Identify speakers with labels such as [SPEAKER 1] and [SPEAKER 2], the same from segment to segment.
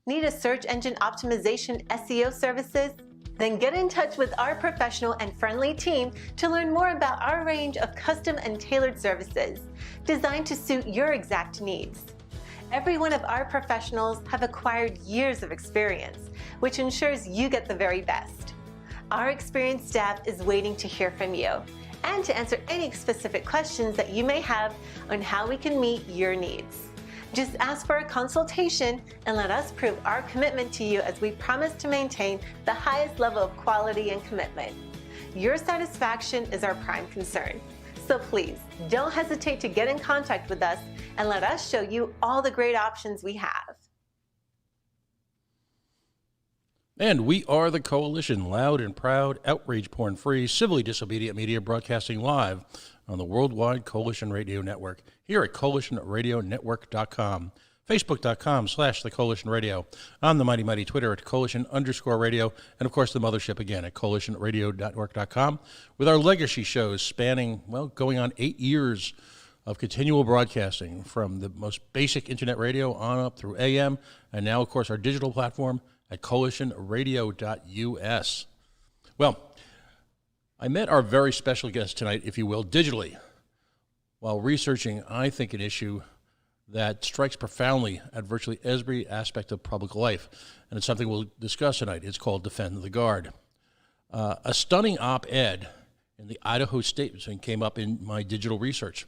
[SPEAKER 1] Need a search engine optimization SEO services? Then get in touch with our professional and friendly team to learn more about our range of custom and tailored services designed to suit your exact needs. Every one of our professionals have acquired years of experience, which ensures you get the very best. Our experienced staff is waiting to hear from you and to answer any specific questions that you may have on how we can meet your needs. Just ask for a consultation and let us prove our commitment to you as we promise to maintain the highest level of quality and commitment. Your satisfaction is our prime concern. So please, don't hesitate to get in contact with us and let us show you all the great options we have.
[SPEAKER 2] And we are the Coalition, loud and proud, outrage porn-free, civilly disobedient media broadcasting live on the Worldwide Coalition Radio Network here at coalitionradionetwork.com, facebook.com/the Coalition Radio, on the mighty Twitter at Coalition_radio, and of course the mothership again at coalitionradionetwork.com, with our legacy shows spanning, well, going on 8 years of continual broadcasting from the most basic internet radio on up through AM, and now, of course, our digital platform at coalitionradio.us. Well, I met our very special guest tonight, if you will, digitally, while researching, I think, an issue that strikes profoundly at virtually every aspect of public life, and it's something we'll discuss tonight. It's called Defend the Guard. A stunning op-ed in the Idaho Statesman came up in my digital research.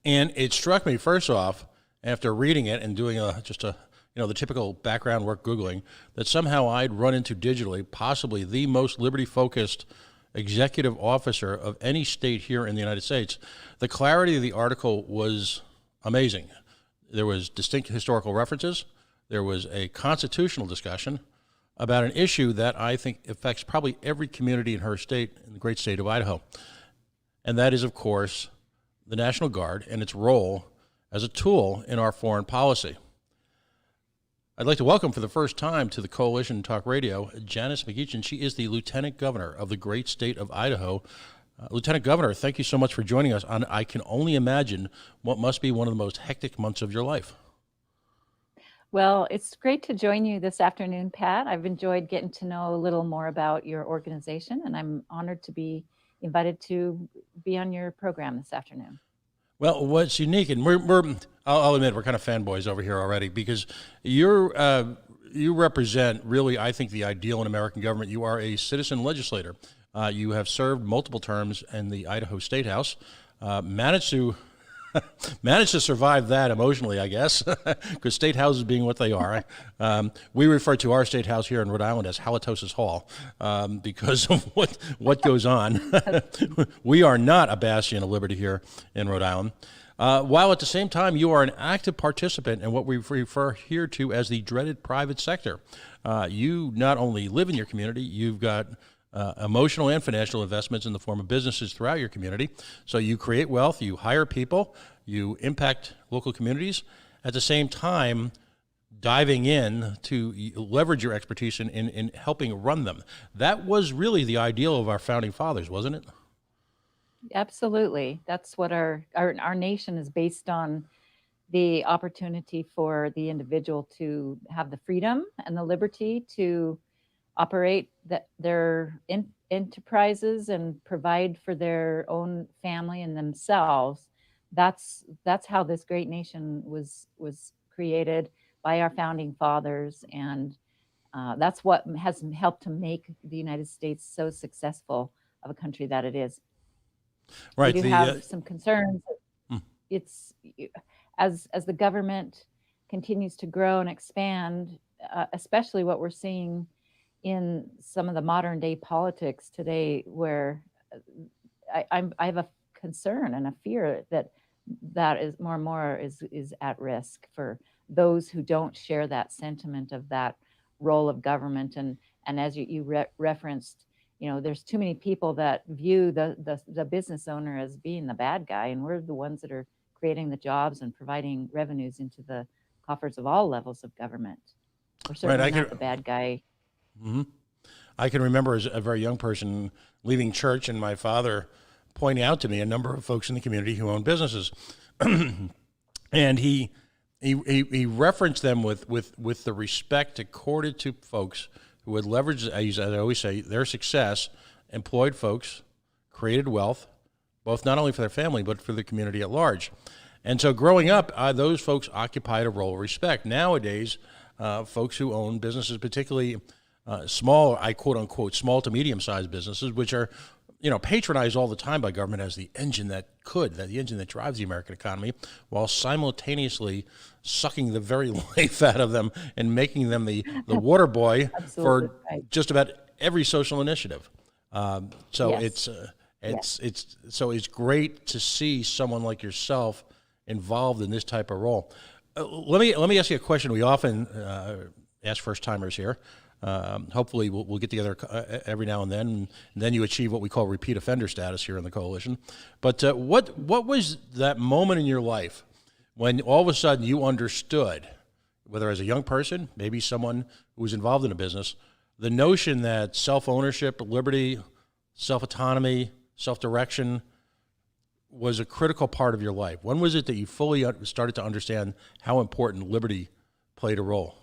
[SPEAKER 2] And it struck me, first off, after reading it and doing the typical background work Googling, that somehow I'd run into digitally possibly the most liberty-focused executive officer of any state here in the United States. The clarity of the article was amazing. There was distinct historical references. There was a constitutional discussion about an issue that I think affects probably every community in her state, in the great state of Idaho. And that is, of course, the National Guard and its role as a tool in our foreign policy. I'd like to welcome for the first time to the Coalition Talk Radio, Janice McGeachin. She is the Lieutenant Governor of the great state of Idaho. Lieutenant Governor, thank you so much for joining us on, I can only imagine, what must be one of the most hectic months of your life.
[SPEAKER 3] Well, it's great to join you this afternoon, Pat. I've enjoyed getting to know a little more about your organization, and I'm honored to be invited to be on your program this afternoon.
[SPEAKER 2] Well, what's unique, and I'll admit we're kind of fanboys over here already, because you represent really, I think, the ideal in American government. You are a citizen legislator. You have served multiple terms in the Idaho State House, managed to survive that emotionally, I guess, because state houses being what they are. We refer to our state house here in Rhode Island as Halitosis Hall because of what goes on. We are not a bastion of liberty here in Rhode Island. While at the same time, you are an active participant in what we refer here to as the dreaded private sector. You not only live in your community, you've got emotional and financial investments in the form of businesses throughout your community. So you create wealth, you hire people, you impact local communities, at the same time diving in to leverage your expertise in helping run them. That was really the ideal of our founding fathers, wasn't it?
[SPEAKER 3] Absolutely. That's what our nation is based on, the opportunity for the individual to have the freedom and the liberty to operate their enterprises and provide for their own family and themselves. That's how this great nation was created by our founding fathers, and that's what has helped to make the United States so successful of a country that it is.
[SPEAKER 2] Right.
[SPEAKER 3] We do have some concerns. It's as the government continues to grow and expand, especially what we're seeing in some of the modern day politics today, where I have a concern and a fear that is more and more is at risk for those who don't share that sentiment of that role of government. And as you referenced, there's too many people that view the business owner as being the bad guy, and we're the ones that are creating the jobs and providing revenues into the coffers of all levels of government. We're certainly not the bad guy.
[SPEAKER 2] Mm-hmm. I can remember as a very young person leaving church and my father pointing out to me a number of folks in the community who own businesses. And he he referenced them with the respect accorded to folks who had leveraged, as I always say, their success, employed folks, created wealth, both not only for their family but for the community at large. And so growing up, those folks occupied a role of respect. Nowadays, folks who own businesses, particularly small, I quote unquote, small to medium sized businesses, which are, patronized all the time by government as the engine that drives the American economy, while simultaneously sucking the very life out of them and making them the water boy for just about every social initiative. So
[SPEAKER 3] Yes.
[SPEAKER 2] it's great to see someone like yourself involved in this type of role. Let me ask you a question we often ask first timers here. Hopefully we'll get together every now and then you achieve what we call repeat offender status here in the coalition. But what was that moment in your life when all of a sudden you understood, whether as a young person, maybe someone who was involved in a business, the notion that self-ownership, liberty, self-autonomy, self-direction was a critical part of your life? When was it that you fully started to understand how important liberty played a role?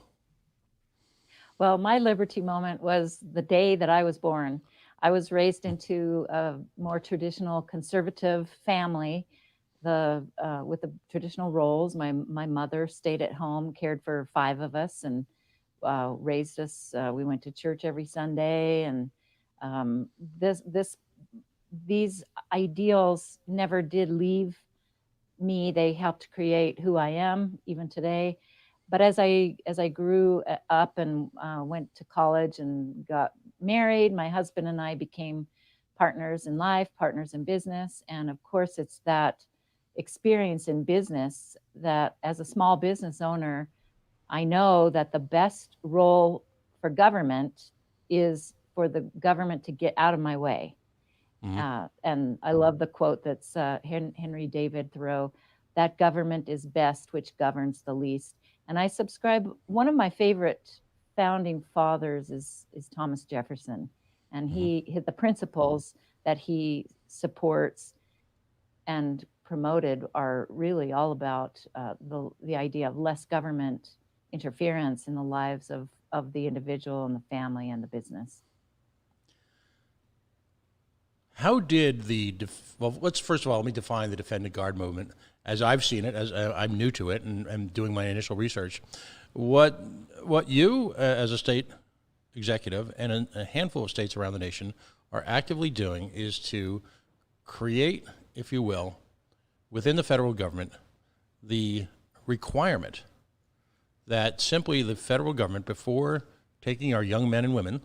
[SPEAKER 3] Well, my liberty moment was the day that I was born. I was raised into a more traditional conservative family, with the traditional roles. My mother stayed at home, cared for 5 of us, and raised us. We went to church every Sunday, and um, these ideals never did leave me. They helped create who I am even today. But as I grew up and went to college and got married, my husband and I became partners in life, partners in business. And of course, it's that experience in business that, as a small business owner, I know that the best role for government is for the government to get out of my way. And I love the quote that's Henry David Thoreau, that government is best which governs the least. And I subscribe, one of my favorite founding fathers is Thomas Jefferson. And the principles that he supports and promoted are really all about the idea of less government interference in the lives of the individual and the family and the business.
[SPEAKER 2] How did let's first of all, let me define the Defend Guard movement as I've seen it, as I'm new to it and doing my initial research. What you, as a state executive and a handful of states around the nation are actively doing is to create, if you will, within the federal government, the requirement that simply the federal government, before taking our young men and women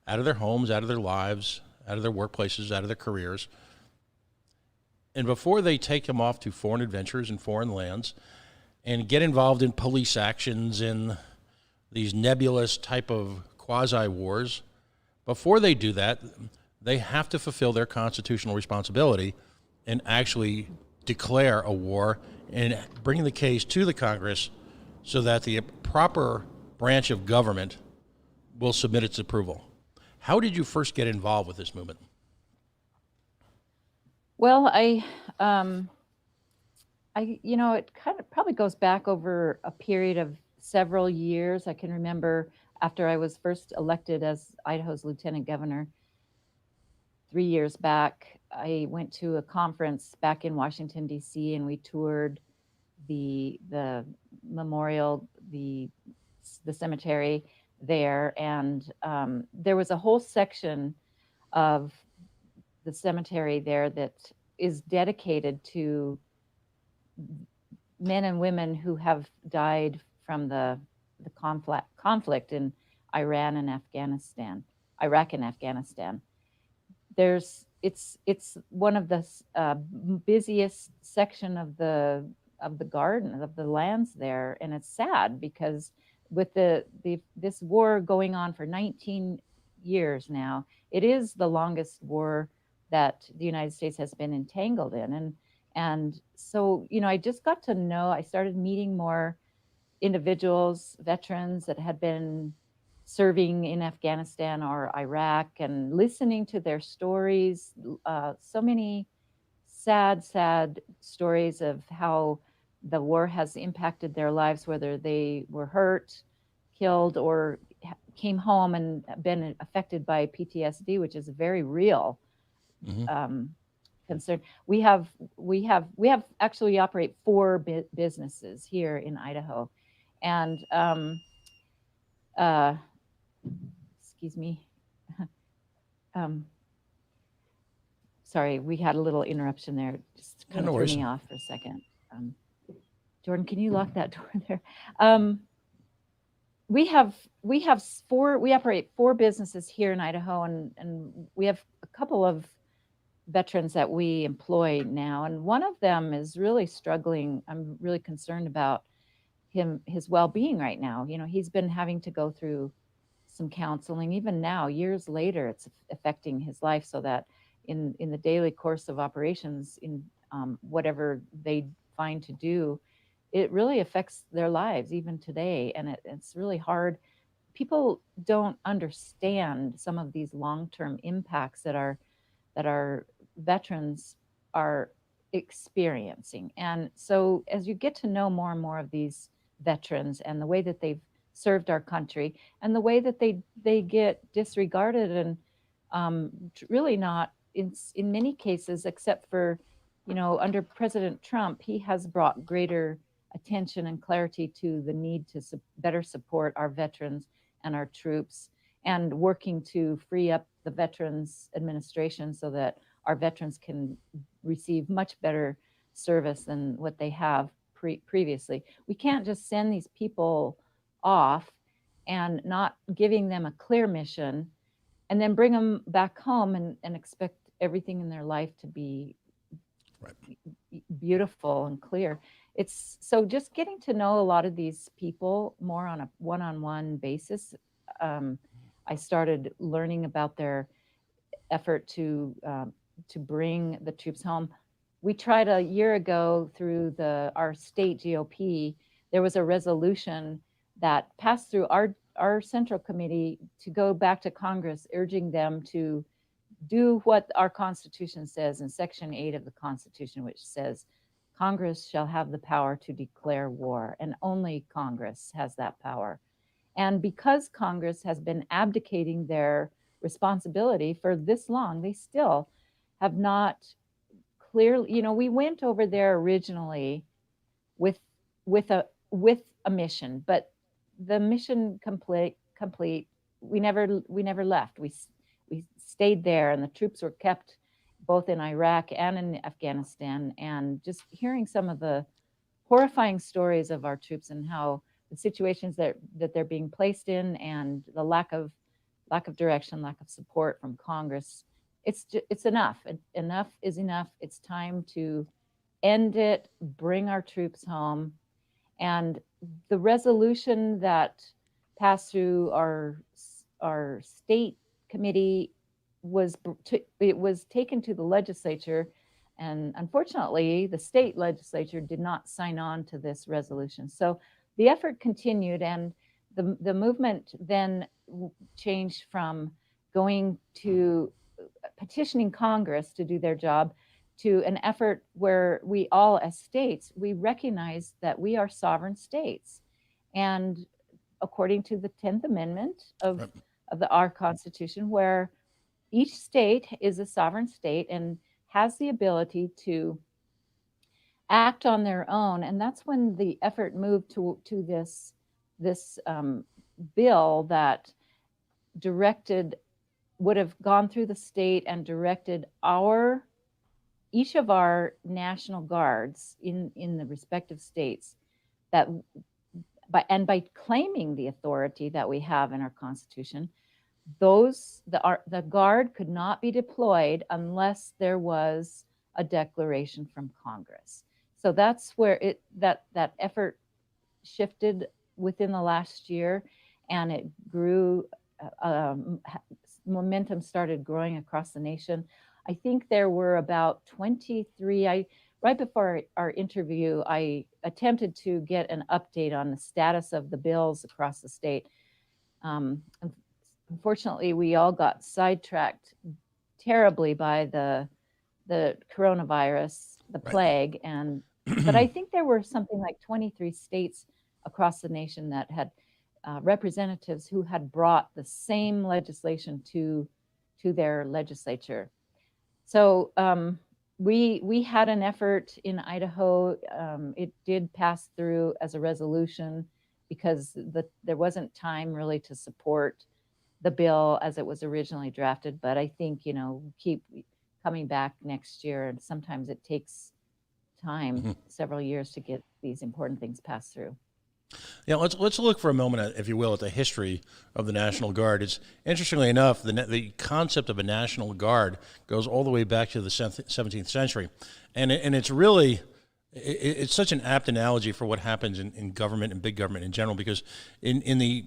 [SPEAKER 2] out of their homes, out of their lives, out of their workplaces, out of their careers, and before they take them off to foreign adventures in foreign lands and get involved in police actions in these nebulous type of quasi-wars, before they do that, they have to fulfill their constitutional responsibility and actually declare a war and bring the case to the Congress so that the proper branch of government will submit its approval. How did you first get involved with this movement?
[SPEAKER 3] Well, it kind of probably goes back over a period of several years. I can remember after I was first elected as Idaho's lieutenant governor 3 years back, I went to a conference back in Washington, D.C., and we toured the memorial, the cemetery there. And there was a whole section of the cemetery there that is dedicated to men and women who have died from the conflict in Iraq and Afghanistan. It's one of the busiest section of the garden of the lands there, and it's sad because with this war going on for 19 years now, it is the longest war that the United States has been entangled in. And so, I just got to know, I started meeting more individuals, veterans that had been serving in Afghanistan or Iraq, and listening to their stories, so many sad stories of how the war has impacted their lives, whether they were hurt, killed, or came home and been affected by PTSD, which is a very real concern. We actually operate 4 businesses here in Idaho, and excuse me. Sorry, we had a little interruption there. Just kind of threw me off for a second. Jordan, can you lock that door there? We operate 4 businesses here in Idaho, and we have a couple of veterans that we employ now, and one of them is really struggling. I'm really concerned about his well-being right now. You know, he's been having to go through some counseling. Even now, years later, it's affecting his life, so that in the daily course of operations, in whatever they find to do, it really affects their lives even today. And it's really hard. People don't understand some of these long-term impacts that our veterans are experiencing. And so as you get to know more and more of these veterans and the way that they've served our country and the way that they get disregarded and really not in many cases, except for, you know, under President Trump, he has brought greater attention and clarity to the need to better support our veterans and our troops, and working to free up the Veterans Administration so that our veterans can receive much better service than what they have previously. We can't just send these people off and not giving them a clear mission and then bring them back home and expect everything in their life to be beautiful and clear. It's so just getting to know a lot of these people more on a one-on-one basis. I started learning about their effort to bring the troops home. We tried a year ago through our state GOP. There was a resolution that passed through our central committee to go back to Congress, urging them to do what our Constitution says in Section 8 of the Constitution, which says Congress shall have the power to declare war, and only Congress has that power. And because Congress has been abdicating their responsibility for this long, they still have not clearly, you know, we went over there originally with a mission, but the mission complete, we never left. We stayed there, and the troops were kept both in Iraq and in Afghanistan. And just hearing some of the horrifying stories of our troops and how the situations that they're being placed in, and the lack of direction, lack of support from Congress, it's enough. Enough is enough. It's time to end it, bring our troops home. And the resolution that passed through our state committee was taken to the legislature, and unfortunately the state legislature did not sign on to this resolution. So the effort continued, and the movement then changed from going to petitioning Congress to do their job to an effort where we all, as states, we recognize that we are sovereign states. And according to the 10th Amendment of our Constitution, where each state is a sovereign state and has the ability to act on their own. And that's when the effort moved to this bill that would have gone through the state and directed each of our National Guards in the respective states by claiming the authority that we have in our Constitution, the Guard could not be deployed unless there was a declaration from Congress. So that's where that effort shifted within the last year, and it grew. Momentum started growing across the nation. I think there were about 23. Right before our interview, I attempted to get an update on the status of the bills across the state. Unfortunately, we all got sidetracked terribly by the coronavirus, the plague, and But I think there were something like 23 states across the nation that had representatives who had brought the same legislation to their legislature. So we had an effort in Idaho. It did pass through as a resolution because there wasn't time really to support the bill as it was originally drafted. But I think, keep coming back next year, and sometimes it takes time, several years, to get these important things passed through.
[SPEAKER 2] Yeah, let's look for a moment, if you will, at the history of the National Guard. It's interestingly enough, the concept of a National Guard goes all the way back to the 17th century, and it's really it's such an apt analogy for what happens in government and big government in general, because in the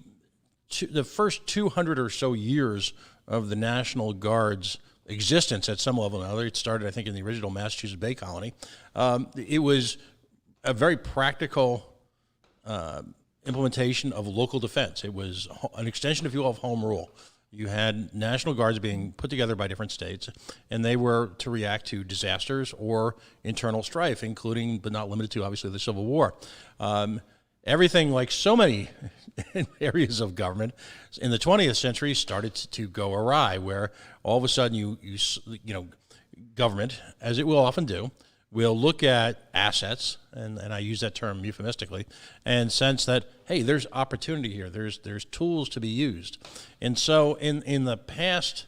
[SPEAKER 2] first 200 or so years of the National Guard's existence at some level or another, it started, I think, in the original Massachusetts Bay Colony. It was a very practical implementation of local defense. It was an extension, if you will, of home rule. You had National Guards being put together by different states, and they were to react to disasters or internal strife, including, but not limited to, obviously, the Civil War. Everything, like so many areas of government in the 20th century, started to go awry, where all of a sudden you government, as it will often do, will look at assets, and I use that term euphemistically, and sense that, hey, there's opportunity here. There's tools to be used. And so in the past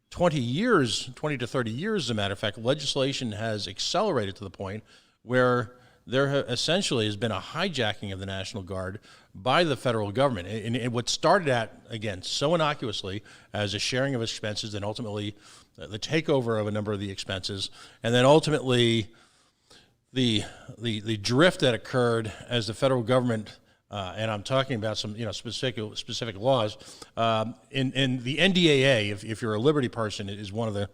[SPEAKER 2] 20 to 30 years, as a matter of fact, legislation has accelerated to the point where there essentially has been a hijacking of the National Guard by the federal government. And what started at, again, so innocuously as a sharing of expenses, and ultimately the takeover of a number of the expenses, and then ultimately the drift that occurred as the federal government, and I'm talking about some specific laws, in the NDAA, if you're a Liberty person, it is one of the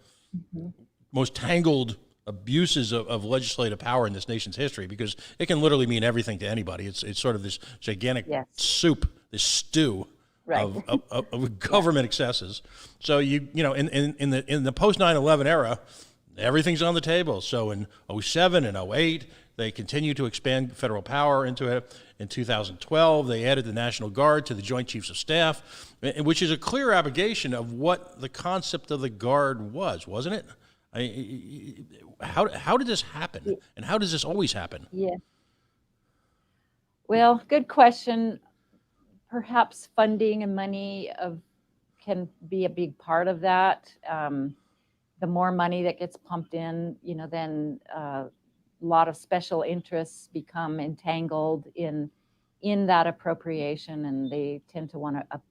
[SPEAKER 2] most tangled abuses of legislative power in this nation's history, because it can literally mean everything to anybody. It's sort of this gigantic soup, this stew of government excesses. So in the post 9/11 era, everything's on the table. So in 07 and 08, they continued to expand federal power into it. In 2012, they added the National Guard to the Joint Chiefs of Staff, which is a clear abrogation of what the concept of the Guard was, wasn't it? How did this happen, and how does this always happen?
[SPEAKER 3] Yeah. Well, good question. Perhaps funding and money can be a big part of that. The more money that gets pumped in, then a lot of special interests become entangled in that appropriation, and they tend to want to,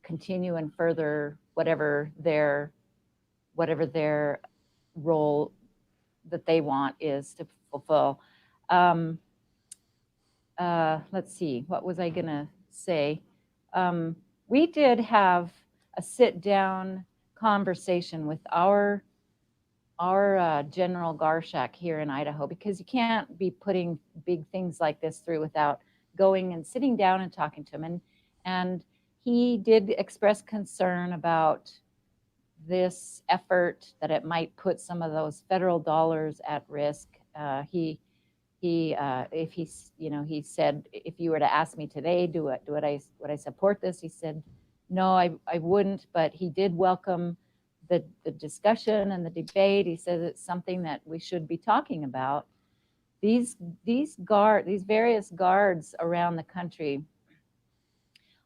[SPEAKER 3] continue and further whatever their role that they want is to fulfill. Let's see, what was I gonna say? We did have a sit-down conversation with our General Garshak here in Idaho, because you can't be putting big things like this through without going and sitting down and talking to him. And he did express concern about this effort, that it might put some of those federal dollars at risk. He said, if you were to ask me today, would I support this? He said, no, I wouldn't, but he did welcome the discussion and the debate. He says it's something that we should be talking about. These various guards around the country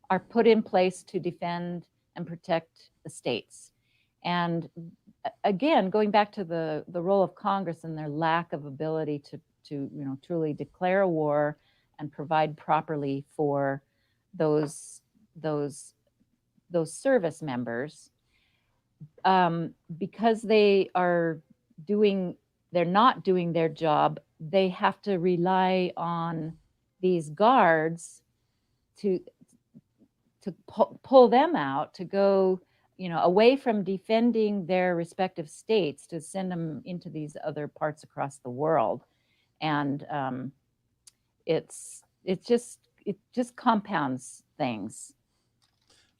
[SPEAKER 3] are put in place to defend and protect the states. And again, going back to the role of Congress and their lack of ability to truly declare a war and provide properly for those service members, because they're not doing their job, they have to rely on these guards to pull them out, to go away from defending their respective states, to send them into these other parts across the world. And it just compounds things.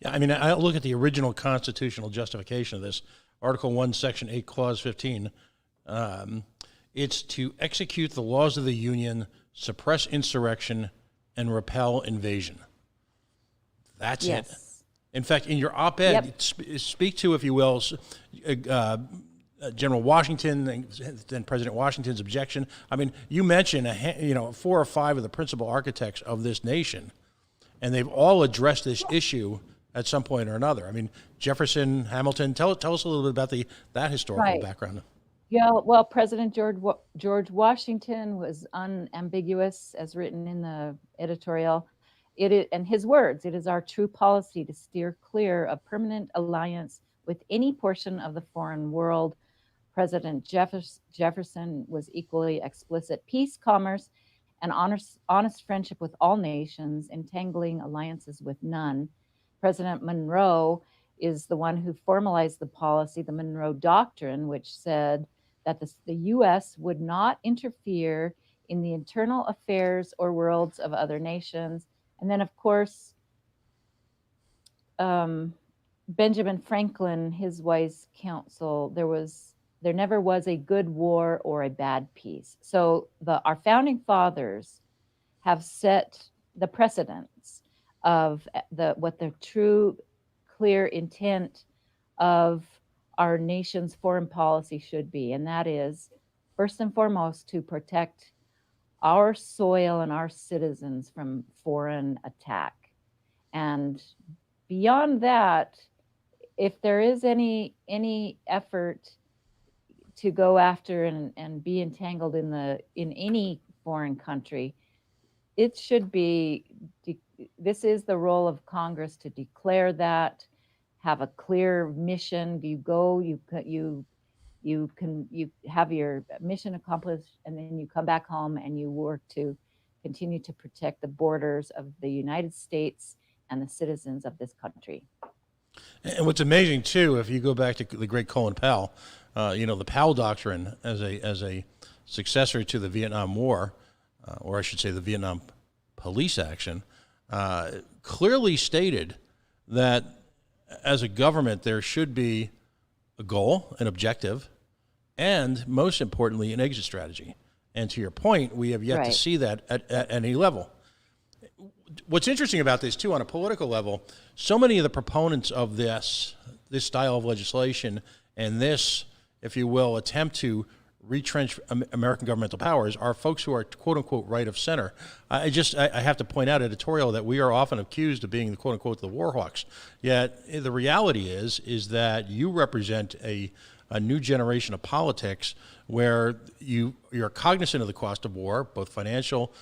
[SPEAKER 2] Yeah, I mean, I look at the original constitutional justification of this, Article 1, Section 8, Clause 15. It's to execute the laws of the Union, suppress insurrection, and repel invasion. That's it. In fact, in your op-ed, speak to, if you will, General Washington and President Washington's objection. I mean, you mentioned 4 or 5 of the principal architects of this nation, and they've all addressed this issue at some point or another. I mean, Jefferson, Hamilton. Tell us a little bit about that historical background.
[SPEAKER 3] Yeah, well, President George Washington was unambiguous, as written in the editorial. And his words, "It is our true policy to steer clear of permanent alliance with any portion of the foreign world." President Jefferson was equally explicit: "Peace, commerce, and honest friendship with all nations, entangling alliances with none." President Monroe is the one who formalized the policy, the Monroe Doctrine, which said that the U.S. would not interfere in the internal affairs or worlds of other nations. And then, of course, Benjamin Franklin, his wise counsel, there never was a good war or a bad peace. So our founding fathers have set the precedents of what the true, clear intent of our nation's foreign policy should be. And that is, first and foremost, to protect our soil and our citizens from foreign attack. And beyond that, if there is any effort to go after and be entangled in any foreign country, it should be, this is the role of Congress to declare that, have a clear mission. You go, you have your mission accomplished, and then you come back home and you work to continue to protect the borders of the United States and the citizens of this country.
[SPEAKER 2] And what's amazing too, if you go back to the great Colin Powell, the Powell Doctrine as a successor to the Vietnam War, or I should say the Vietnam Police Action, clearly stated that as a government there should be a goal, an objective, and most importantly, an exit strategy. And to your point, we have yet to see that at any level. What's interesting about this too, on a political level, so many of the proponents of this style of legislation and this, if you will, attempt to retrench American governmental powers are folks who are quote unquote right of center. I have to point out editorial that we are often accused of being the quote unquote the war hawks. Yet the reality is that you represent a new generation of politics where you're cognizant of the cost of war, both financial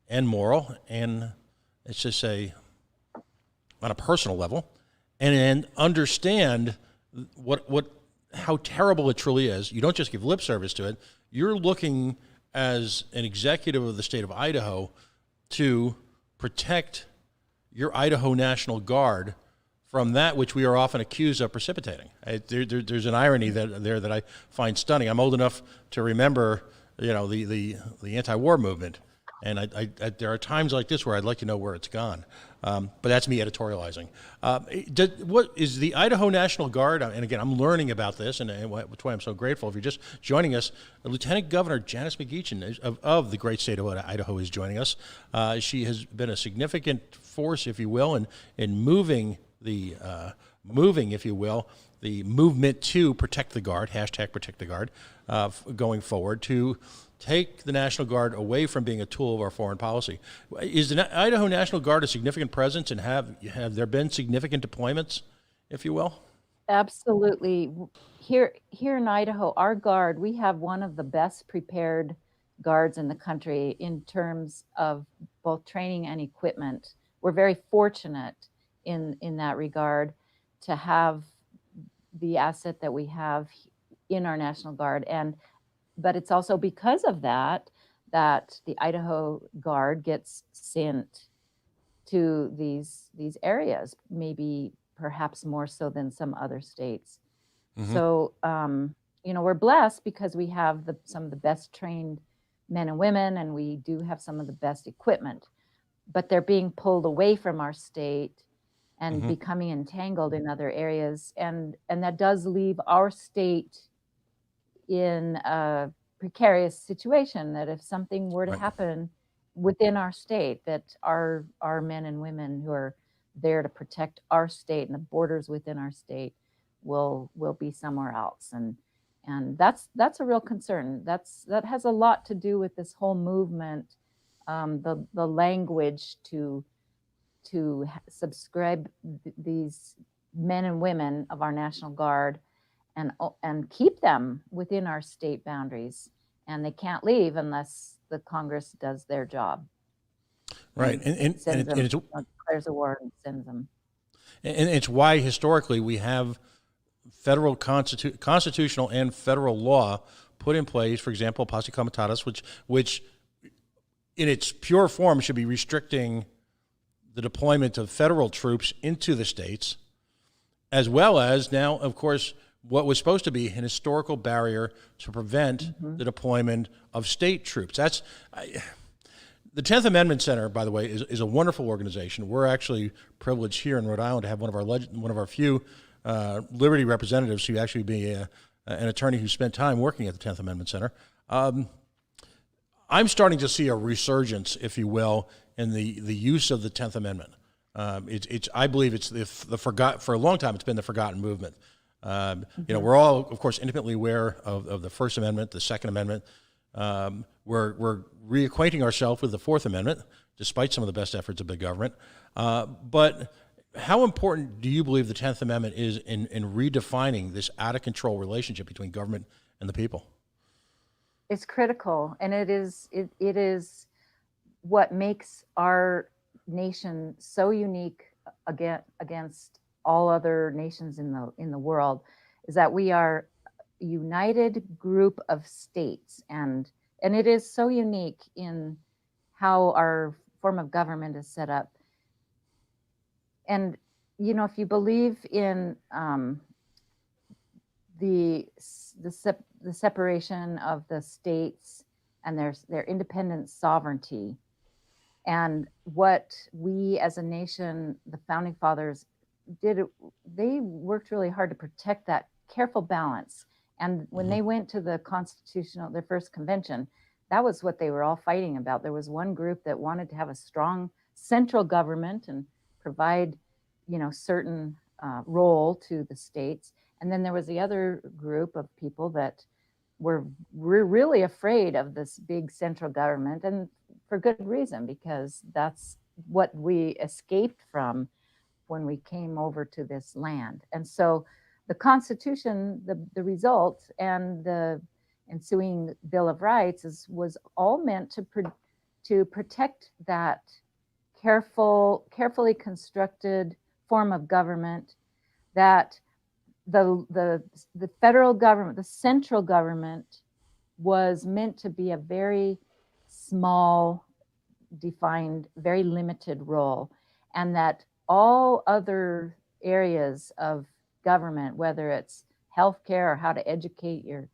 [SPEAKER 2] and moral, and let's just say on a personal level, and understand how terrible it truly is. You don't just give lip service to it. You're looking as an executive of the state of Idaho to protect your Idaho National Guard from that which we are often accused of precipitating. There's an irony that I find stunning. I'm old enough to remember, the anti-war movement, and there are times like this where I'd like to know where it's gone. But that's me editorializing. What is the Idaho National Guard? And again, I'm learning about this, and that's why I'm so grateful. If you're just joining us, Lieutenant Governor Janice McGeachin of the great state of Idaho is joining us. She has been a significant force, if you will, in moving, if you will, the movement to protect the Guard, hashtag protect the Guard, going forward, to take the National Guard away from being a tool of our foreign policy. Is the Idaho National Guard a significant presence, and have there been significant deployments, if you will?
[SPEAKER 3] Absolutely. Here in Idaho, our Guard, we have one of the best prepared guards in the country in terms of both training and equipment. We're very fortunate in that regard to have the asset that we have in our National Guard. But it's also because of that the Idaho Guard gets sent to these areas, maybe perhaps more so than some other states. Mm-hmm. So, we're blessed because we have some of the best trained men and women, and we do have some of the best equipment, but they're being pulled away from our state and mm-hmm. becoming entangled in other areas. And that does leave our state in precarious situation that if something were to
[SPEAKER 2] Right.
[SPEAKER 3] happen within our state, that our men and women who are there to protect our state and the borders within our state will be somewhere else. And that's a real concern. That has a lot to do with this whole movement, the language to subscribe these men and women of our National Guard and keep them within our state boundaries. And they can't leave unless the Congress does their job.
[SPEAKER 2] Right. And
[SPEAKER 3] declares a war and sends them.
[SPEAKER 2] And it's why historically we have federal constitutional and federal law put in place, for example, posse comitatus, which in its pure form should be restricting the deployment of federal troops into the states, as well as now, of course, what was supposed to be an historical barrier to prevent the deployment of state troops. The 10th Amendment Center, by the way, is a wonderful organization. We're actually privileged here in Rhode Island to have one of our few Liberty representatives who actually be an attorney who spent time working at the 10th Amendment Center. I'm starting to see a resurgence, if you will, in the use of the 10th Amendment. I believe it's for a long time it's been the forgotten movement. We're all, of course, intimately aware of the First Amendment, the Second Amendment. We're reacquainting ourselves with the Fourth Amendment, despite some of the best efforts of big government. But how important do you believe the 10th Amendment is in redefining this out-of-control relationship between government and the people?
[SPEAKER 3] It's critical, and it is what makes our nation so unique against all other nations in the world, is that we are a united group of states, and it is so unique in how our form of government is set up. And if you believe in the separation of the states and their independent sovereignty, and what we as a nation, the founding fathers did, they worked really hard to protect that careful balance. And when they went to their first convention, that was what they were all fighting about. There was one group that wanted to have a strong central government and provide, certain role to the states. And then there was the other group of people that were really afraid of this big central government, and for good reason, because that's what we escaped from when we came over to this land. And so the Constitution, the result, and the ensuing Bill of Rights was all meant to protect that carefully constructed form of government, that the federal government, the central government, was meant to be a very small, defined, very limited role, and that all other areas of government, whether it's healthcare or how to educate your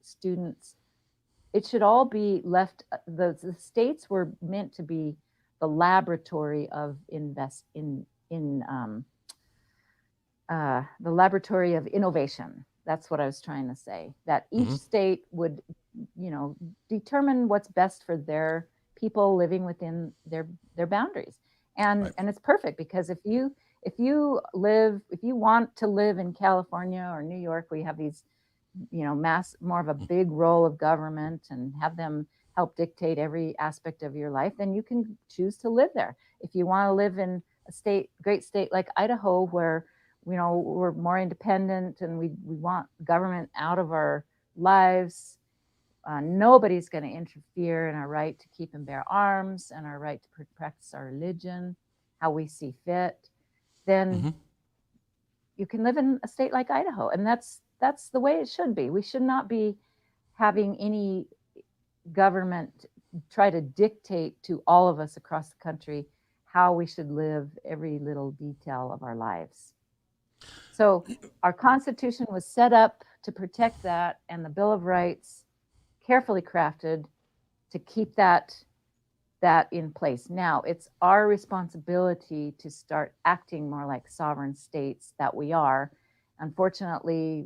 [SPEAKER 3] students, it should all be left. The states were meant to be the laboratory of the laboratory of innovation. That's what I was trying to say. That each state would, determine what's best for their people living within their boundaries. And it's perfect, because if you want to live in California or New York, we have these, more of a big role of government and have them help dictate every aspect of your life, then you can choose to live there. If you want to live in a great state like Idaho, where we're more independent and we want government out of our lives, nobody's going to interfere in our right to keep and bear arms and our right to practice our religion how we see fit, then you can live in a state like Idaho. And that's the way it should be. We should not be having any government try to dictate to all of us across the country how we should live every little detail of our lives. So our Constitution was set up to protect that, and the Bill of Rights carefully crafted to keep that in place. Now it's our responsibility to start acting more like sovereign states that we are, unfortunately,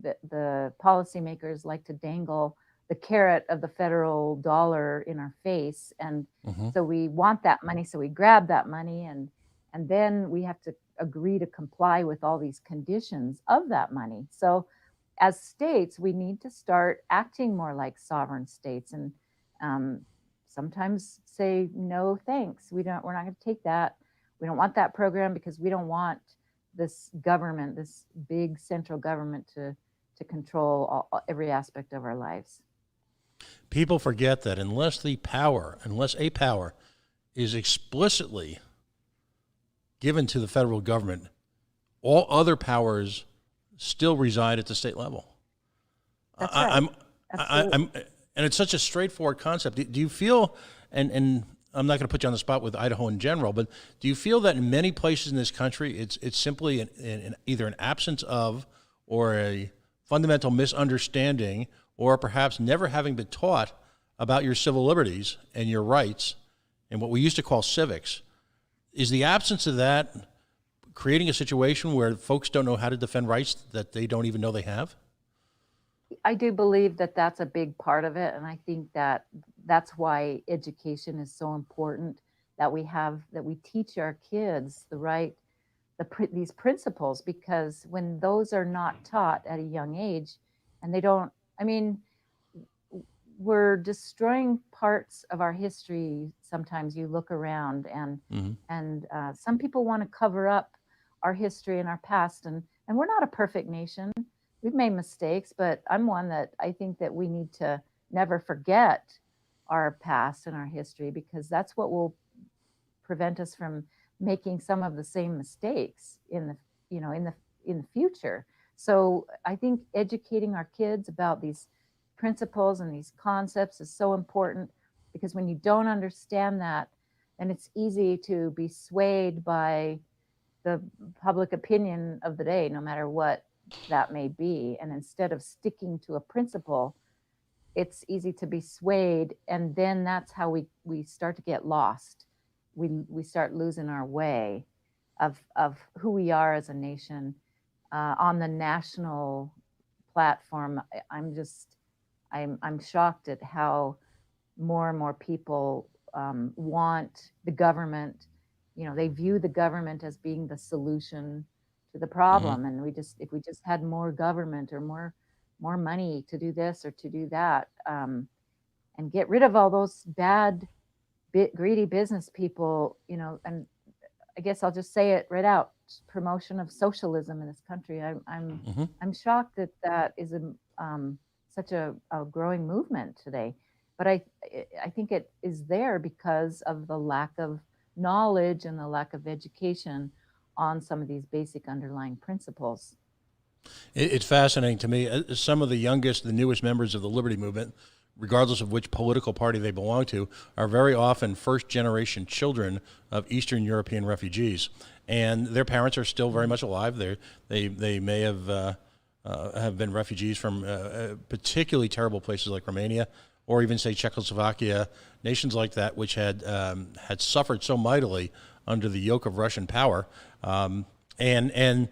[SPEAKER 3] the policymakers like to dangle the carrot of the federal dollar in our face, and so we want that money, so we grab that money, and then we have to agree to comply with all these conditions of that money. So as states, we need to start acting more like sovereign states, and sometimes say, no thanks, we're not going to take that. We don't want that program because we don't want this government, this big central government, to control every aspect of our lives.
[SPEAKER 2] People forget that unless a power is explicitly given to the federal government, all other powers still reside at the state level.
[SPEAKER 3] That's right.
[SPEAKER 2] And it's such a straightforward concept. Do you feel, and I'm not going to put you on the spot with Idaho in general, but do you feel that in many places in this country, it's simply either an absence of, or a fundamental misunderstanding, or perhaps never having been taught about your civil liberties and your rights and what we used to call civics? Is the absence of that creating a situation where folks don't know how to defend rights that they don't even know they have?
[SPEAKER 3] I do believe that that's a big part of it. And I think that that's why education is so important, that we teach our kids these principles, because when those are not taught at a young age, and we're destroying parts of our history. Sometimes you look around and some people want to cover up our history and our past, and we're not a perfect nation. We've made mistakes, but I'm one that I think that we need to never forget our past and our history, because that's what will prevent us from making some of the same mistakes in the future. So I think educating our kids about these principles and these concepts is so important, because when you don't understand that, then it's easy to be swayed by the public opinion of the day, no matter what that may be. And instead of sticking to a principle, it's easy to be swayed, and then that's how we start to get lost. We start losing our way of who we are as a nation. On the national platform, I'm shocked at how more and more people want the government. They view the government as being the solution to the problem. And if we just had more government, or more money to do this or to do that, and get rid of all those bad, greedy business people, and I guess I'll just say it right out: promotion of socialism in this country. I'm shocked that is such a growing movement today. But I think it is there because of the lack of knowledge and the lack of education on some of these basic underlying principles.
[SPEAKER 2] It's fascinating to me. Some of the newest members of the Liberty Movement, regardless of which political party they belong to, are very often first-generation children of Eastern European refugees, and their parents are still very much alive. They may have been refugees from particularly terrible places like Romania, or even say Czechoslovakia, nations like that, which had suffered so mightily under the yoke of Russian power, and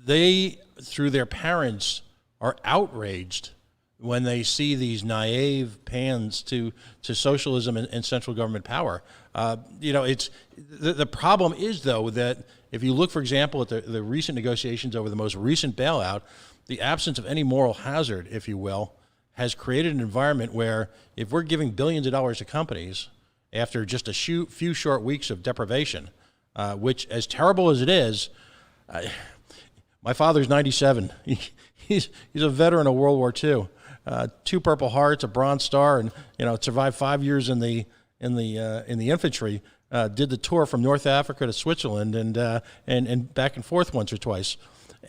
[SPEAKER 2] they, through their parents, are outraged when they see these naive pans to socialism and central government power. It's the problem is, though, that if you look, for example, at the recent negotiations over the most recent bailout, the absence of any moral hazard, if you will, has created an environment where if we're giving billions of dollars to companies after just a few short weeks of deprivation, which, as terrible as it is, my father's 97. He's a veteran of World War II. 2 Purple Hearts, a Bronze Star, and survived 5 years in the infantry. Did the tour from North Africa to Switzerland and back and forth once or twice.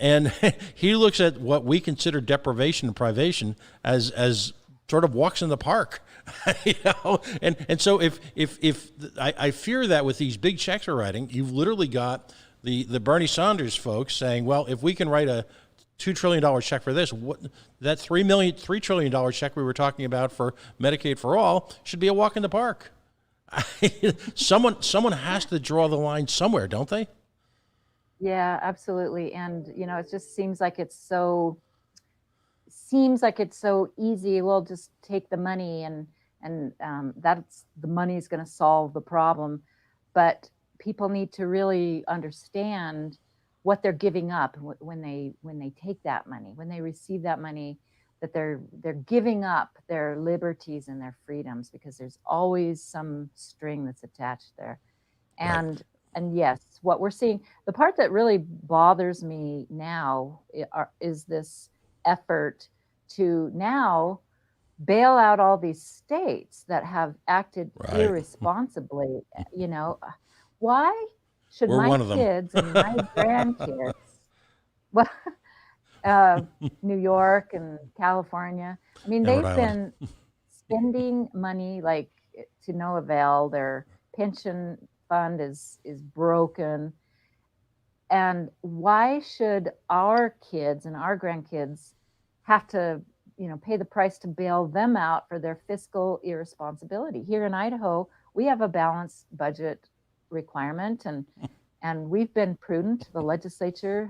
[SPEAKER 2] And he looks at what we consider deprivation and privation as sort of walks in the park, And so if I fear that with these big checks we're writing, you've literally got the Bernie Sanders folks saying, well, if we can write a $2 trillion check for this, that $3 trillion check we were talking about for Medicaid for all should be a walk in the park. Someone has to draw the line somewhere, don't they?
[SPEAKER 3] Yeah, absolutely. And it just seems like it's so easy. We'll just take the money, and that's the money is going to solve the problem. But people need to really understand what they're giving up when they take that money, when they receive that money, that they're giving up their liberties and their freedoms, because there's always some string that's attached there.
[SPEAKER 2] Right.
[SPEAKER 3] And yes, what we're seeing, the part that really bothers me now is this effort to now bail out all these states that have acted
[SPEAKER 2] Right.
[SPEAKER 3] irresponsibly. Why should
[SPEAKER 2] We're
[SPEAKER 3] my
[SPEAKER 2] one of them.
[SPEAKER 3] kids and my grandkids, well, uh, New York and California, I mean,
[SPEAKER 2] And Rhode
[SPEAKER 3] they've
[SPEAKER 2] Island.
[SPEAKER 3] been spending money like to no avail. Their pension fund is broken. And why should our kids and our grandkids have to, pay the price to bail them out for their fiscal irresponsibility? Here in Idaho, we have a balanced budget requirement, and we've been prudent. The legislature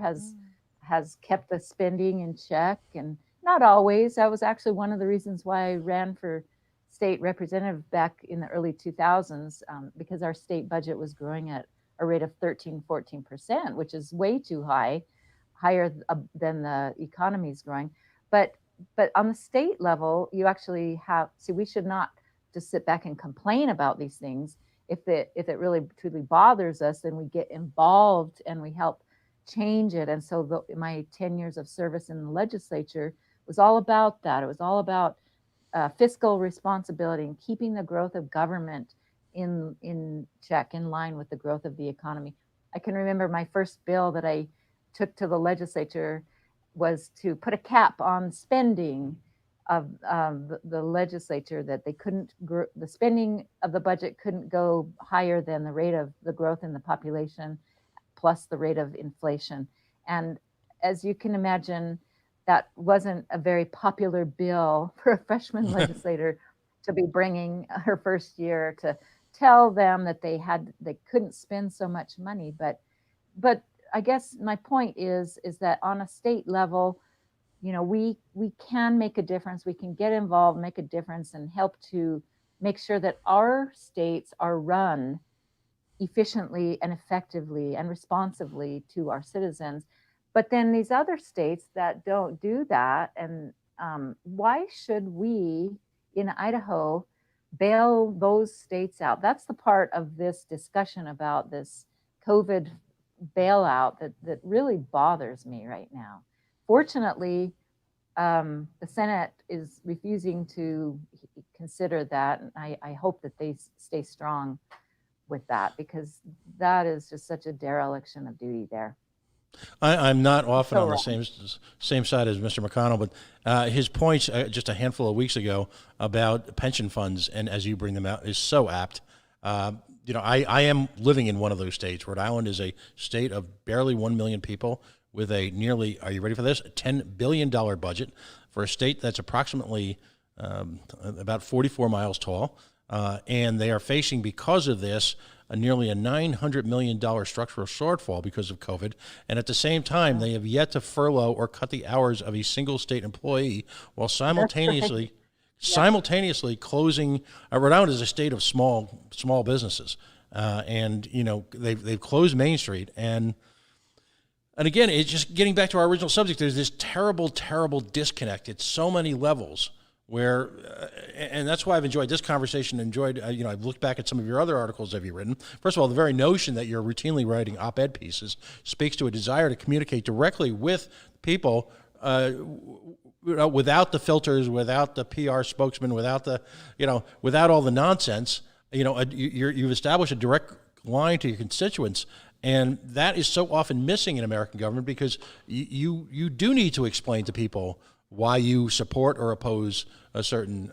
[SPEAKER 3] has kept the spending in check, and not always. That was actually one of the reasons why I ran for state representative back in the early 2000s, because our state budget was growing at a rate of 13-14%, which is way too high, higher than the economy is growing. But on the state level, you actually we should not just sit back and complain about these things. If it really truly bothers us, then we get involved and we help change it. And so my 10 years of service in the legislature was all about that. It was all about fiscal responsibility and keeping the growth of government in check, in line with the growth of the economy. I can remember my first bill that I took to the legislature was to put a cap on spending of the legislature, that they couldn't, the spending of the budget couldn't go higher than the rate of the growth in the population plus the rate of inflation. And as you can imagine, that wasn't a very popular bill for a freshman legislator to be bringing her first year, to tell them that they couldn't spend so much money. But I guess my point is that on a state level, we can make a difference. We can get involved, make a difference, and help to make sure that our states are run efficiently and effectively and responsively to our citizens. But then these other states that don't do that, and why should we in Idaho bail those states out? That's the part of this discussion about this COVID bailout that really bothers me right now. Fortunately, the Senate is refusing to consider that, and I hope that they stay strong with that, because that is just such a dereliction of duty there.
[SPEAKER 2] I'm not often
[SPEAKER 3] So
[SPEAKER 2] on the
[SPEAKER 3] wrong.
[SPEAKER 2] same side as Mr. McConnell, but his points just a handful of weeks ago about pension funds, and as you bring them out, is so apt. I am living in one of those states. Rhode Island is a state of barely 1 million people with a nearly, are you ready for this, a $10 billion budget for a state that's approximately about 44 miles tall. And they are facing, because of this, nearly a $900 million structural shortfall because of COVID. And at the same time, they have yet to furlough or cut the hours of a single state employee, while simultaneously closing. Rhode Island is a state of small businesses, and they've closed Main Street. And again, it's just getting back to our original subject. There's this terrible disconnect at so many levels, where, and that's why I've enjoyed this conversation. I've looked back at some of your other articles that you've written. First of all, the very notion that you're routinely writing op-ed pieces speaks to a desire to communicate directly with people, without the filters, without the PR spokesman, without all the nonsense. You've established a direct line to your constituents. And that is so often missing in American government, because you do need to explain to people why you support or oppose a certain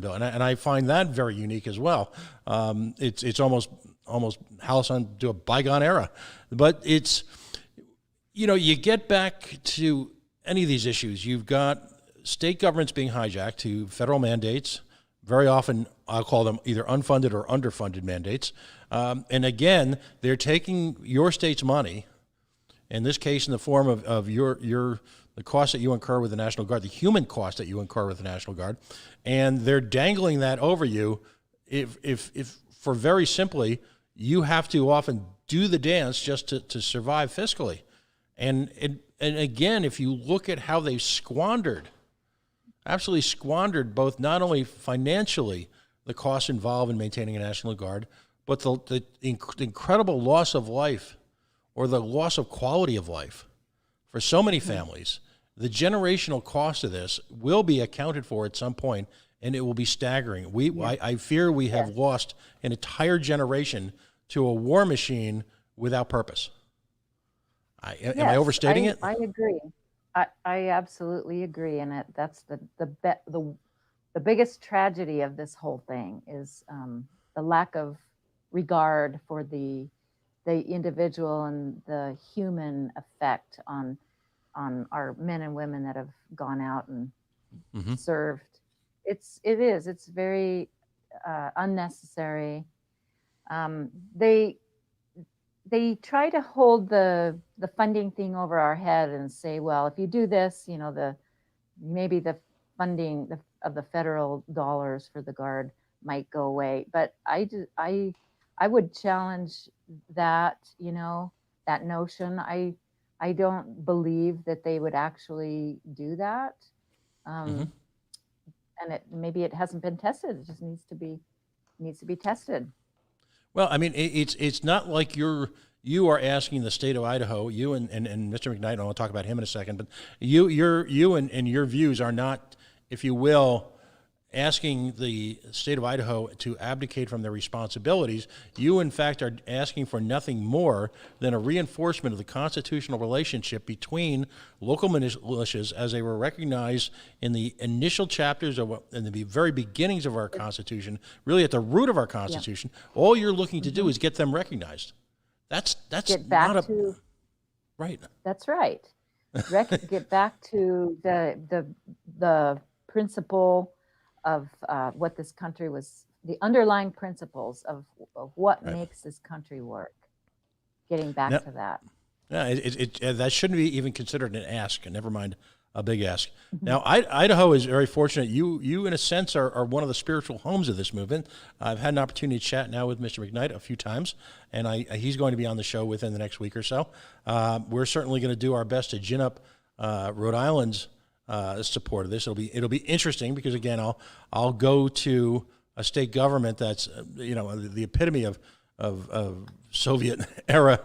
[SPEAKER 2] bill, and I find that very unique as well. It's almost Alice to a bygone era, but it's you get back to any of these issues. You've got state governments being hijacked to federal mandates. Very often, I'll call them either unfunded or underfunded mandates. And again, they're taking your state's money in this case in the form of the cost that you incur with the National Guard, the human cost that you incur with the National Guard, and they're dangling that over you. If for very simply, you have to often do the dance just to survive fiscally. And again, if you look at how they absolutely squandered both not only financially the costs involved in maintaining a National Guard, but the incredible loss of life or the loss of quality of life for so many families, the generational cost of this will be accounted for at some point, and it will be staggering. I fear we have lost an entire generation to a war machine without purpose. Am I overstating it?
[SPEAKER 3] I agree. I absolutely agree, and that's the biggest tragedy of this whole thing is the lack of regard for the individual and the human effect on our men and women that have gone out and served. It's very unnecessary. They try to hold the funding thing over our head and say, well, if you do this, maybe the funding of the federal dollars for the Guard might go away. But I would challenge that, that notion. I don't believe that they would actually do that. And maybe it hasn't been tested. It just needs to be tested.
[SPEAKER 2] Well, I mean, it's not like you are asking the state of Idaho, you and Mr. McKnight, and I'll talk about him in a second, but you and your views are not, if you will, asking the state of Idaho to abdicate from their responsibilities. You, in fact, are asking for nothing more than a reinforcement of the constitutional relationship between local militias as they were recognized in the initial chapters in the very beginnings of our Constitution, really at the root of our Constitution. Yeah. All you're looking to do is get them recognized. That's
[SPEAKER 3] get back
[SPEAKER 2] not
[SPEAKER 3] to
[SPEAKER 2] right.
[SPEAKER 3] That's right. Get back to the principle of what this country was, the underlying principles of what makes this country work. Getting back to that.
[SPEAKER 2] Yeah, that shouldn't be even considered an ask, and never mind a big ask. Now, Idaho is very fortunate. You in a sense, are one of the spiritual homes of this movement. I've had an opportunity to chat now with Mr. McKnight a few times, and he's going to be on the show within the next week or so. We're certainly going to do our best to gin up Rhode Island's support of this. It'll be interesting because again, I'll go to a state government that's the epitome of Soviet era.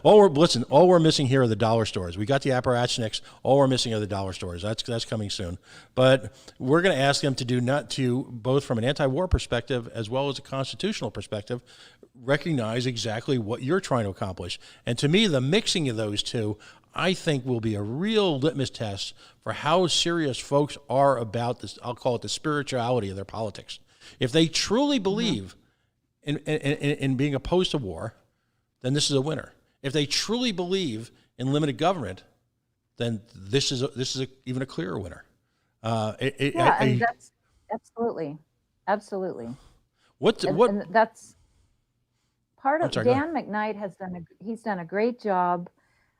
[SPEAKER 2] All we're missing here are the dollar stores. We got the apparatchiks. All we're missing are the dollar stores. That's coming soon. But we're going to ask them to do both from an anti-war perspective as well as a constitutional perspective, recognize exactly what you're trying to accomplish. And to me, the mixing of those two, I think, will be a real litmus test for how serious folks are about this. I'll call it the spirituality of their politics. If they truly believe in being opposed to war, then this is a winner. If they truly believe in limited government, then this is even a clearer winner.
[SPEAKER 3] And that's absolutely. And that's part of Dan McKnight he's done a great job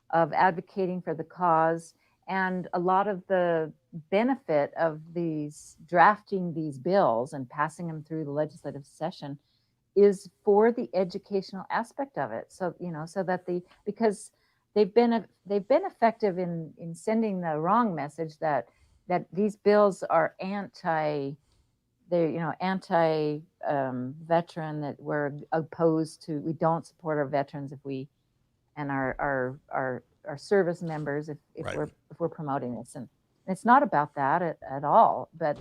[SPEAKER 3] of advocating for the cause, and a lot of the benefit of drafting these bills and passing them through the legislative session is for the educational aspect of it. So, so that because they've been effective in sending the wrong message that these bills are anti veteran, that we're opposed to, we don't support our veterans and our service members if we're promoting this. And it's not about that at all, but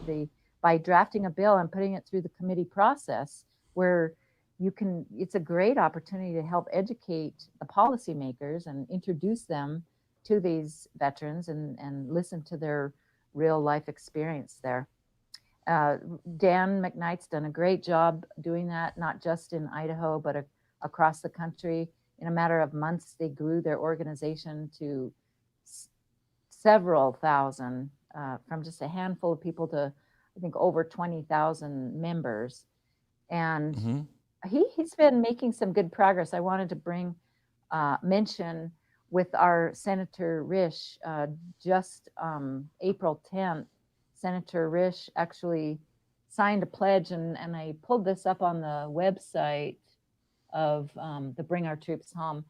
[SPEAKER 3] by drafting a bill and putting it through the committee process where it's a great opportunity to help educate the policymakers and introduce them to these veterans and listen to their real life experience there. Dan McKnight's done a great job doing that, not just in Idaho, but across the country. In a matter of months, they grew their organization to several thousand, from just a handful of people to, I think, over 20,000 members. And he's been making some good progress. I wanted to mention with our Senator Risch, just April 10th, Senator Risch actually signed a pledge, and I pulled this up on the website of the Bring Our Troops Home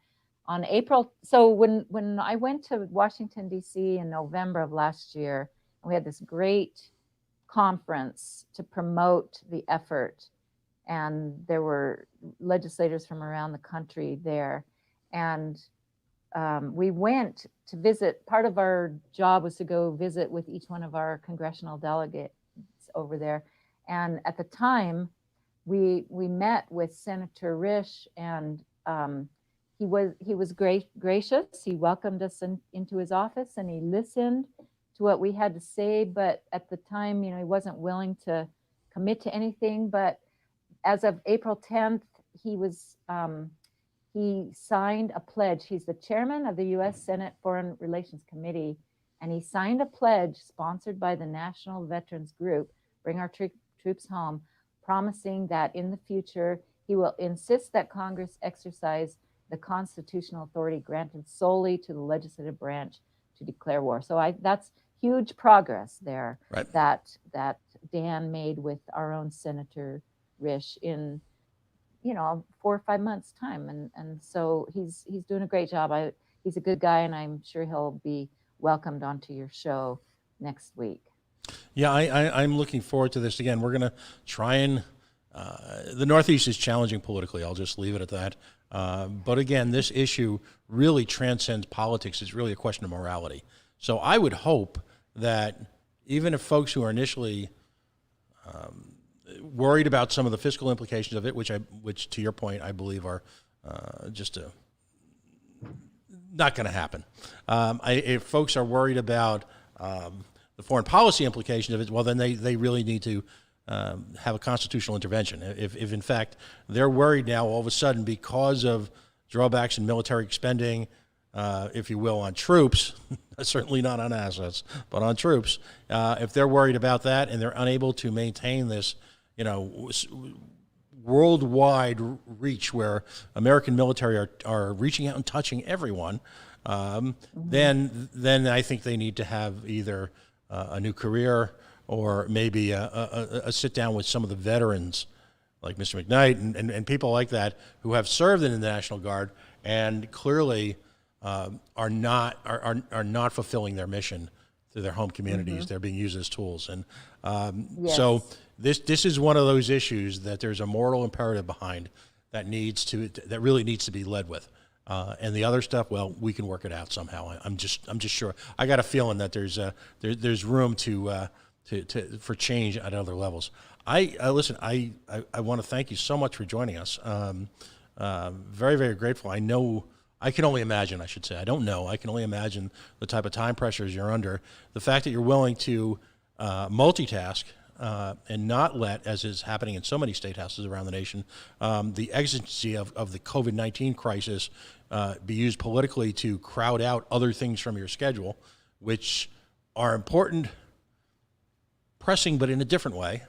[SPEAKER 3] on April. So when I went to Washington, D.C. in November of last year, we had this great conference to promote the effort, and there were legislators from around the country there, and we went to visit. Part of our job was to go visit with each one of our congressional delegates over there, and at the time we met with Senator Risch, and he was gracious. He welcomed us into his office, and he listened to what we had to say. But at the time, he wasn't willing to commit to anything. But as of April 10th, he signed a pledge. He's the chairman of the U.S. Senate Foreign Relations Committee, and he signed a pledge sponsored by the National Veterans Group, Bring Our Troops Home, promising that in the future he will insist that Congress exercise the constitutional authority granted solely to the legislative branch to declare war. So that's huge progress there,
[SPEAKER 2] Right.
[SPEAKER 3] that Dan made with our own Senator Risch in 4 or 5 months time, and so he's doing a great job. He's a good guy, and I'm sure he'll be welcomed onto your show next week.
[SPEAKER 2] Yeah, I'm looking forward to this. Again, we're going to try and the Northeast is challenging politically. I'll just leave it at that. But again, this issue really transcends politics. It's really a question of morality. So I would hope that even if folks who are initially worried about some of the fiscal implications of it, which to your point, I believe are not going to happen. If folks are worried about the foreign policy implications of it, well, then they really need to have a constitutional intervention. If in fact they're worried now all of a sudden because of drawbacks in military spending, if you will, on troops, certainly not on assets, but on troops, if they're worried about that and they're unable to maintain this, worldwide reach where American military are reaching out and touching everyone, then I think they need to have either a new career or maybe a sit down with some of the veterans like Mr. McKnight and people like that who have served in the National Guard and clearly are not fulfilling their mission to their home communities. They're being used as tools. And
[SPEAKER 3] Yes.
[SPEAKER 2] so this is one of those issues that there's a moral imperative behind that really needs to be led with. And the other stuff, well, we can work it out somehow. I'm just sure. I got a feeling that there's room for change at other levels. Listen. I want to thank you so much for joining us. Very, very grateful. I know. I can only imagine. I should say. I don't know. I can only imagine the type of time pressures you're under. The fact that you're willing to multitask. And not let, as is happening in so many state houses around the nation, the exigency of the COVID-19 crisis be used politically to crowd out other things from your schedule, which are important, pressing, but in a different way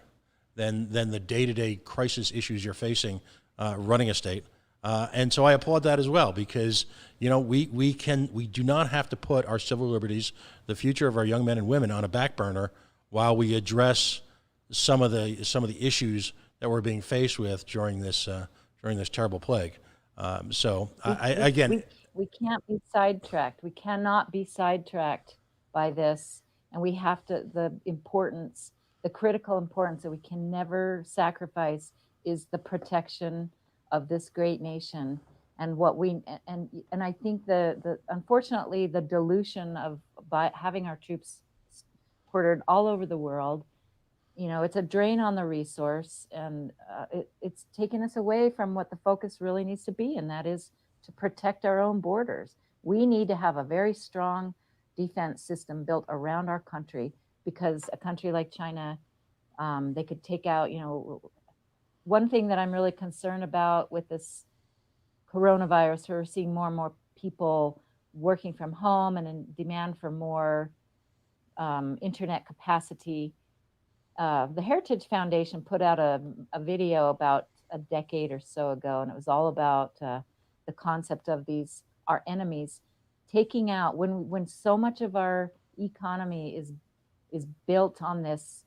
[SPEAKER 2] than the day-to-day crisis issues you're facing running a state. And so I applaud that as well, because we do not have to put our civil liberties, the future of our young men and women, on a back burner while we address some of the issues that we're being faced with during this terrible plague.
[SPEAKER 3] We can't be sidetracked. We cannot be sidetracked by this, and we have to. The critical importance that we can never sacrifice is the protection of this great nation. And I think the unfortunately the dilution by having our troops quartered all over the world. It's a drain on the resource, and it's taken us away from what the focus really needs to be, and that is to protect our own borders. We need to have a very strong defense system built around our country, because a country like China, they could take out, one thing that I'm really concerned about with this coronavirus, we're seeing more and more people working from home and in demand for more internet capacity. The Heritage Foundation put out a video about a decade or so ago, and it was all about the concept of our enemies taking out, when so much of our economy is built on this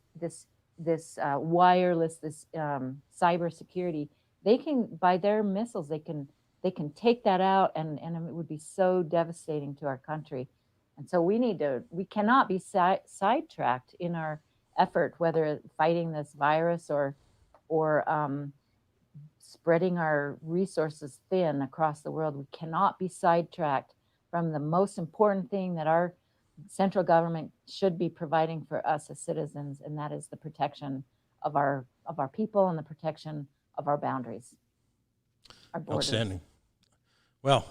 [SPEAKER 3] wireless, this cyber security, they can, by their missiles, they can take that out, and it would be so devastating to our country. And so we cannot be sidetracked in our effort, whether fighting this virus or spreading our resources thin across the world. We cannot be sidetracked from the most important thing that our central government should be providing for us as citizens, and that is the protection of our people and the protection of our boundaries, our borders.
[SPEAKER 2] Outstanding. Well,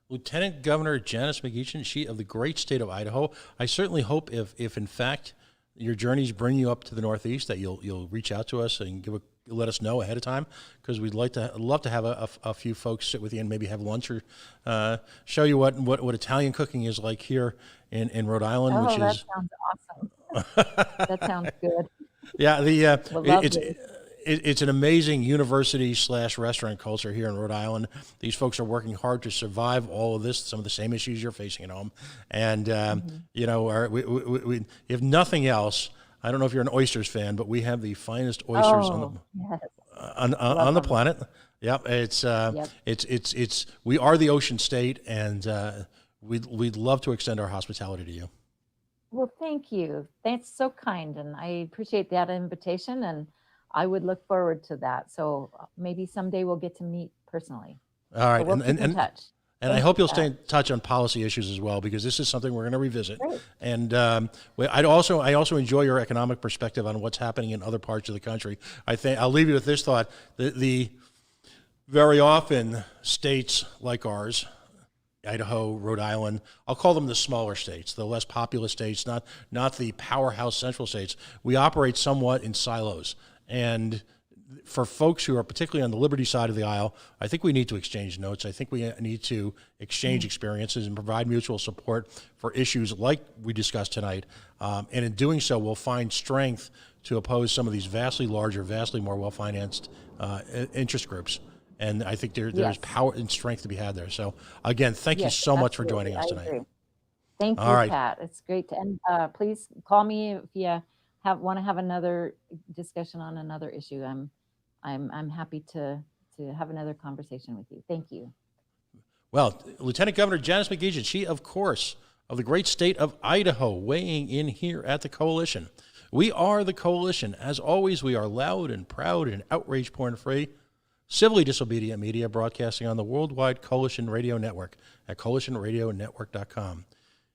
[SPEAKER 2] Lieutenant Governor Janice McGeachin, she of the great state of Idaho. I certainly hope if in fact your journeys bring you up to the Northeast, that you'll reach out to us and let us know ahead of time, because we'd love to have a few folks sit with you and maybe have lunch or show you what Italian cooking is like here in Rhode Island.
[SPEAKER 3] Oh,
[SPEAKER 2] which
[SPEAKER 3] that
[SPEAKER 2] is
[SPEAKER 3] sounds awesome. That sounds good.
[SPEAKER 2] Yeah,
[SPEAKER 3] We'll
[SPEAKER 2] it's an amazing university / restaurant culture here in Rhode Island. These folks are working hard to survive all of this, some of the same issues you're facing at home. And, you know, we, if nothing else, I don't know if you're an oysters fan, but we have the finest oysters on the planet. Yep. It's we are the ocean state, and we'd love to extend our hospitality to you.
[SPEAKER 3] Well, thank you. That's so kind, and I appreciate that invitation, and I would look forward to that. So maybe someday we'll get to meet personally.
[SPEAKER 2] All right,
[SPEAKER 3] so we'll keep in touch.
[SPEAKER 2] And I hope you'll stay in touch on policy issues as well, because this is something we're going to revisit.
[SPEAKER 3] Great.
[SPEAKER 2] And I also enjoy your economic perspective on what's happening in other parts of the country. I think I'll leave you with this thought: the very often states like ours, Idaho, Rhode Island, I'll call them the smaller states, the less populous states, not the powerhouse central states. We operate somewhat in silos. And for folks who are particularly on the liberty side of the aisle, I think we need to exchange notes. I think we need to exchange experiences and provide mutual support for issues like we discussed tonight. And in doing so, we'll find strength to oppose some of these vastly larger, vastly more well-financed interest groups. And I think there's power and strength to be had there. So again, thank you so much for joining us tonight.
[SPEAKER 3] Agree. Thank you, Pat. It's great to end. Please call me if you want to have another discussion on another issue. I'm happy to have another conversation with you. Thank you.
[SPEAKER 2] Well, Lieutenant Governor Janice McGeachin, she, of course, of the great state of Idaho, weighing in here at the Coalition. We are the Coalition. As always, we are loud and proud and outrage porn free, civilly disobedient media broadcasting on the worldwide Coalition Radio Network at coalitionradionetwork.com.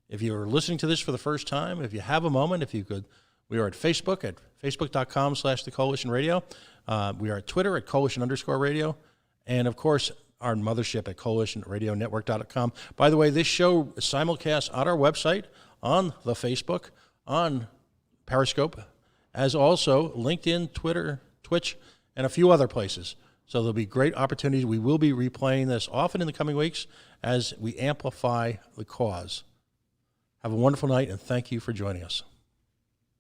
[SPEAKER 2] If you're listening to this for the first time, if you have a moment, if you could, we are at Facebook at facebook.com/the Coalition Radio. We are at Twitter at Coalition_radio. And of course, our mothership at coalitionradionetwork.com. By the way, this show is simulcast on our website, on the Facebook, on Periscope, as also LinkedIn, Twitter, Twitch, and a few other places. So there'll be great opportunities. We will be replaying this often in the coming weeks as we amplify the cause. Have a wonderful night, and thank you for joining us.